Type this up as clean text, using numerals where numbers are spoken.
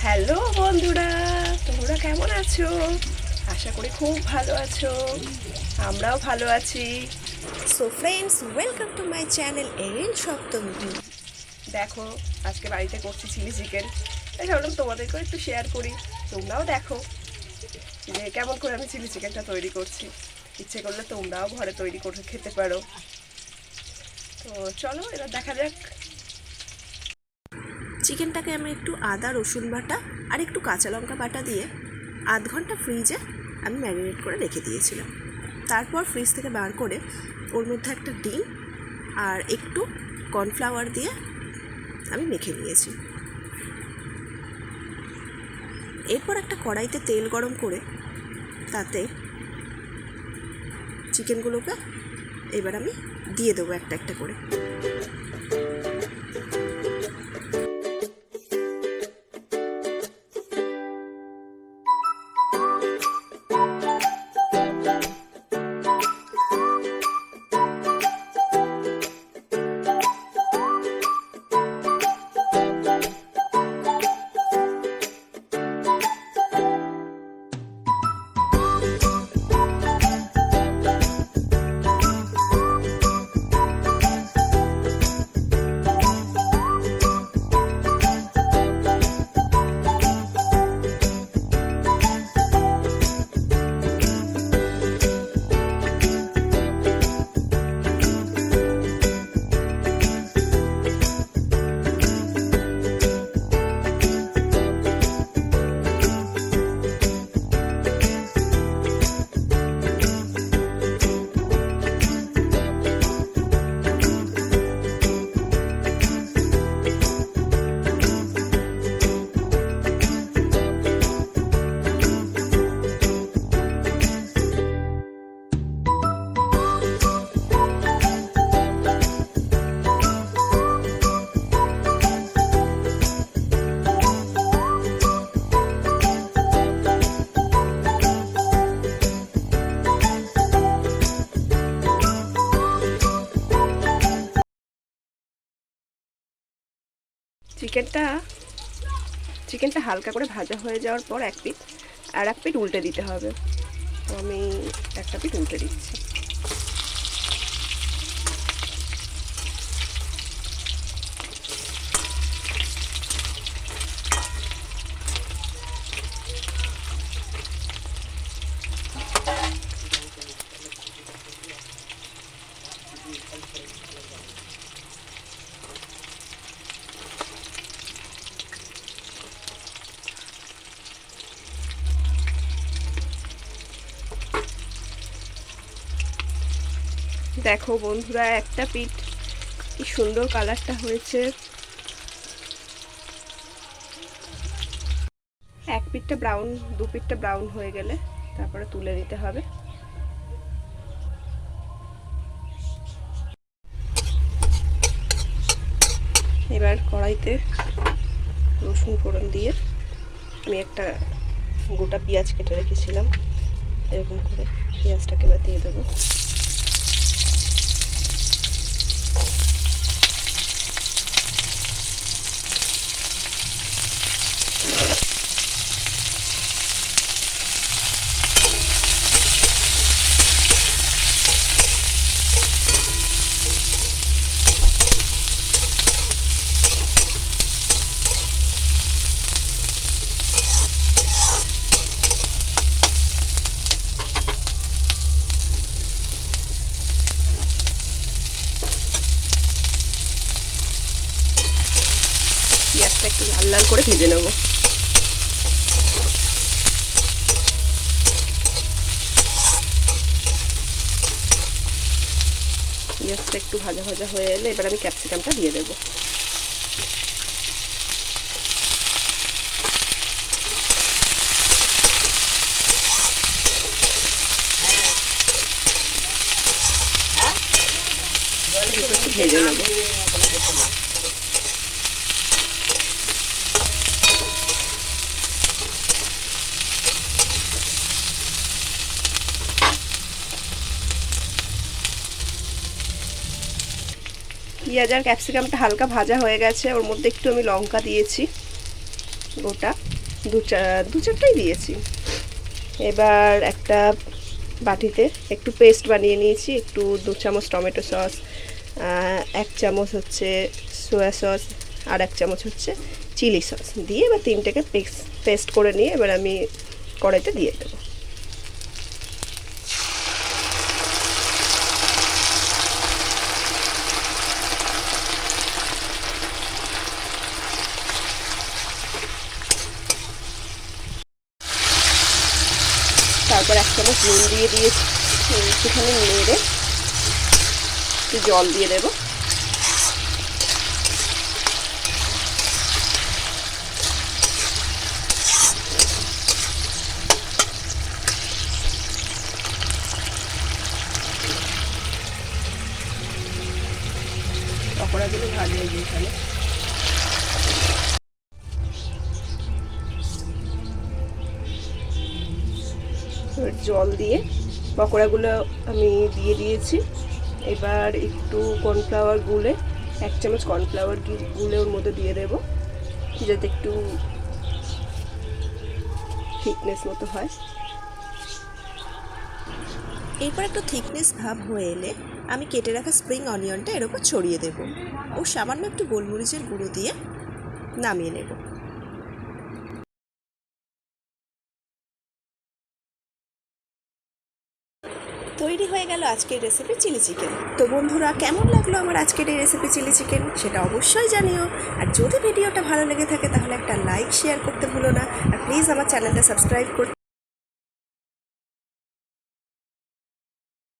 Hello বন্ধুরা, তোমরা কেমন আছো? আশা করি খুব ভালো আছো। আমরাও ভালো আছি। So friends, welcome to my channel এরিন সপ্তমী। দেখো, আজকে বাড়িতে করছি চিলি চিকেন। তাই ভাবলাম তোমাদেরকেও একটু শেয়ার করি, তোমরাও দেখো যে কেমন করে আমি চিলি চিকেনটা তৈরি করছি। ইচ্ছে করলে তোমরাও ঘরে তৈরি করে খেতে পারো। তো চলো এবার দেখা যাক। চিকেনটাকে আমি একটু আদা রসুন বাটা আর একটু কাঁচা লঙ্কা বাটা দিয়ে আধ ঘন্টা ফ্রিজে আমি ম্যারিনেট করে রেখে দিয়েছিলাম। তারপর ফ্রিজ থেকে বার করে ওর মধ্যে একটা ডিম আর একটু কর্নফ্লাওয়ার দিয়ে আমি মেখে নিয়েছি। এরপর একটা কড়াইতে তেল গরম করে তাতে চিকেনগুলোকে এবার আমি দিয়ে দেবো একটা একটা করে। চিকেনটা হালকা করে ভাজা হয়ে যাওয়ার পর এক পিঠ আর এক পিঠ উল্টে দিতে হবে। তো আমি একটা পিঠ উল্টে দিচ্ছি। দেখো বন্ধুরা, একটা পিঠ কি সুন্দর কালারটা হয়েছে। এক পিঠটা ব্রাউন, দু পিঠটা ব্রাউন হয়ে গেলে তারপরে তুলে নিতে হবে। এবার কড়াইতে রসুন ফোড়ন দিয়ে আমি একটা গোটা পেঁয়াজ কেটে রেখেছিলাম, এরকম করে পেঁয়াজটাকে এবার দিয়ে দেবো। পেঁয়াজটা একটু লাল লাল করে ভেজে নেব। পেঁয়াজটা একটু ভাজা ভাজা হয়ে এলে এবার আমি ক্যাপসিকামটা দিয়ে দেবো। ভেজে নেব। পেঁয়াজ আর ক্যাপসিকামটা হালকা ভাজা হয়ে গেছে, ওর মধ্যে একটু আমি লঙ্কা দিয়েছি গোটা, দু চারটাই দিয়েছি। এবার একটা বাটিতে একটু পেস্ট বানিয়ে নিয়েছি, একটু 2 চামচ টমেটো সস, 1 চামচ হচ্ছে সোয়া সস, আর 1 চামচ হচ্ছে চিলি সস দিয়ে এবার তিনটাকে পেস্ট করে নিয়ে এবার আমি কড়াইতে দিয়ে দেবো। তারপর 1 চামচ নুন দিয়ে দিয়েছি, সেখানে নেড়ে একটু জল দিয়ে দেবো। পকোড়াগুলো ভাজা হয়ে গিয়ে এখানে জল দিয়ে পকোড়াগুলো আমি দিয়ে দিয়েছি। এবার একটু কর্নফ্লাওয়ার গুলে 1 চামচ কর্নফ্লাওয়ার গুলে ওর মধ্যে দিয়ে দেব, যাতে একটু থিকনেস মতো হয়। এরপর একটু থিকনেস ভাব হয়ে এলে আমি কেটে রাখা স্প্রিং অনিয়নটা এর উপর ছড়িয়ে দেবো ও সামান্য একটু গোলমরিচের গুঁড়ো দিয়ে নামিয়ে নেব। তৈরি হয়ে গেল আজকের রেসিপি চিলি চিকেন। তো বন্ধুরা, কেমন লাগলো আমার আজকের এই রেসিপি চিলি চিকেন সেটা অবশ্যই জানিও। আর যদি ভিডিওটা ভালো লেগে থাকে তাহলে একটা লাইক শেয়ার করতে ভুলো না। আর প্লিজ আমার চ্যানেলটা সাবস্ক্রাইব করতে